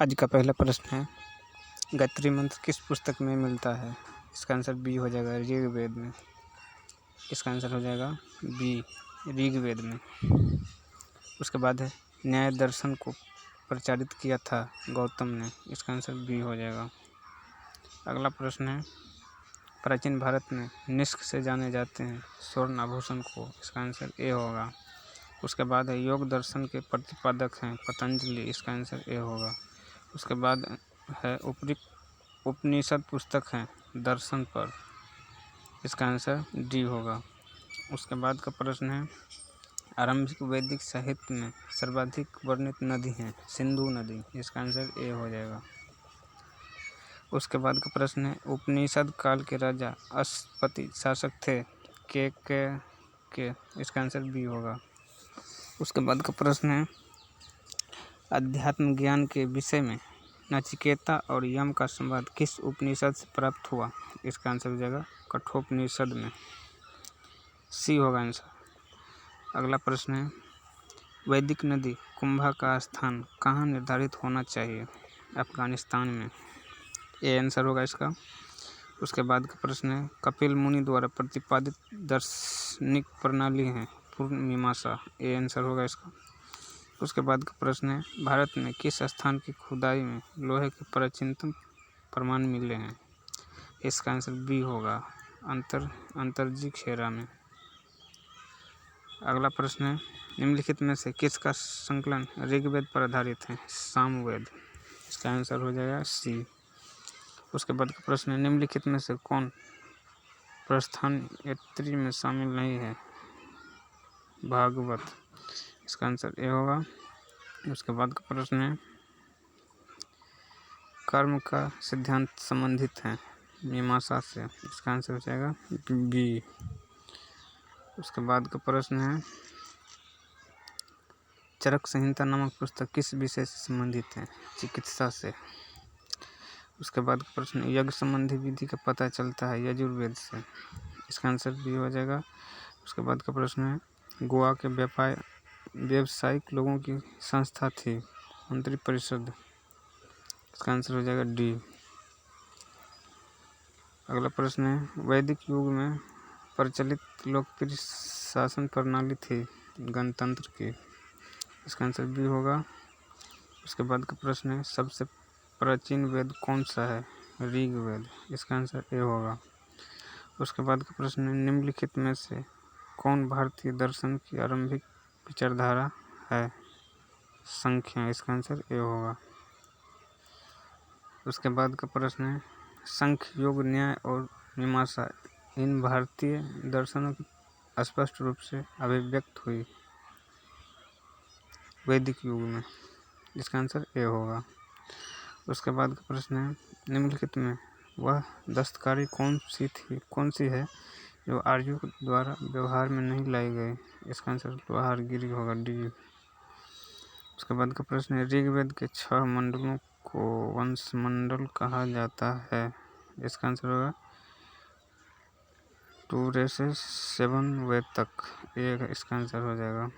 आज का पहला प्रश्न है, गायत्री मंत्र किस पुस्तक में मिलता है? इसका आंसर बी हो जाएगा ऋग्वेद में। इसका आंसर हो जाएगा बी ऋग्वेद में। उसके बाद है, न्याय दर्शन को प्रचारित किया था गौतम ने। इसका आंसर बी हो जाएगा। अगला प्रश्न है, प्राचीन भारत में निष्क से जाने जाते हैं स्वर्ण आभूषण को। इसका आंसर ए होगा। उसके बाद है, योग दर्शन के प्रतिपादक हैं पतंजलि। इसका आंसर ए होगा। उसके बाद है, उपनिषद पुस्तक हैं दर्शन पर। इसका आंसर डी होगा। उसके बाद का प्रश्न है, आरंभिक वैदिक साहित्य में सर्वाधिक वर्णित नदी है सिंधु नदी। इसका आंसर ए हो जाएगा। उसके बाद का प्रश्न है, उपनिषद काल के राजा अश्वपति शासक थे के। इसका आंसर बी होगा। उसके बाद का प्रश्न है, अध्यात्म ज्ञान के विषय में नचिकेता और यम का संवाद किस उपनिषद से प्राप्त हुआ? इसका आंसर हो जाएगा कठोपनिषद में। सी होगा आंसर। अगला प्रश्न है, वैदिक नदी कुंभा का स्थान कहाँ निर्धारित होना चाहिए? अफगानिस्तान में। ए आंसर होगा इसका। उसके बाद का प्रश्न है, कपिल मुनि द्वारा प्रतिपादित दार्शनिक प्रणाली है पूर्ण मीमांसा। ए आंसर होगा इसका। उसके बाद का प्रश्न है, भारत में किस स्थान की खुदाई में लोहे के प्राचीनतम प्रमाण मिले हैं? इसका आंसर बी होगा अंतरजी खेरा में। अगला प्रश्न है, निम्नलिखित में से किसका संकलन ऋग्वेद पर आधारित है? सामवेद। इसका आंसर हो जाएगा सी। उसके बाद का प्रश्न है, निम्नलिखित में से कौन प्रस्थान यात्री में शामिल नहीं है? भागवत। इसका आंसर ए होगा। उसके बाद का प्रश्न है, कर्म का सिद्धांत संबंधित है मीमांसा से। इसका आंसर हो जाएगा बी। उसके बाद का प्रश्न है, चरक संहिता नामक पुस्तक किस विषय से संबंधित है? चिकित्सा से। उसके बाद का प्रश्न, यज्ञ संबंधी विधि का पता चलता है यजुर्वेद से। इसका आंसर बी हो जाएगा। उसके बाद का प्रश्न है, गोवा के व्यावसायिक लोगों की संस्था थी मंत्री परिषद। इसका आंसर हो जाएगा डी। अगला प्रश्न है, वैदिक युग में प्रचलित लोकप्रिय शासन प्रणाली थी गणतंत्र की। इसका आंसर बी होगा। उसके बाद का प्रश्न है, सबसे प्राचीन वेद कौन सा है? ऋग्वेद। इसका आंसर ए होगा। उसके बाद का प्रश्न है, निम्नलिखित में से कौन भारतीय दर्शन की आरंभिक विचारधारा है? संख्या। इसका आंसर ए होगा। उसके बाद का प्रश्न है, सांख्य, योग, न्याय और मीमांसा इन भारतीय दर्शनों की स्पष्ट रूप से अभिव्यक्त हुई वैदिक युग में। इसका आंसर ए होगा। उसके बाद का प्रश्न है, निम्नलिखित में वह दस्तकारी कौन सी है जो आर्यों द्वारा व्यवहार में नहीं लाई गई? इसका आंसर लोहारगिरी होगा डी। उसके बाद का प्रश्न है, ऋग्वेद के 6 मंडलों को वंश मंडल कहा जाता है? इसका आंसर होगा 2 से 7 वेद तक। ये इसका आंसर हो जाएगा।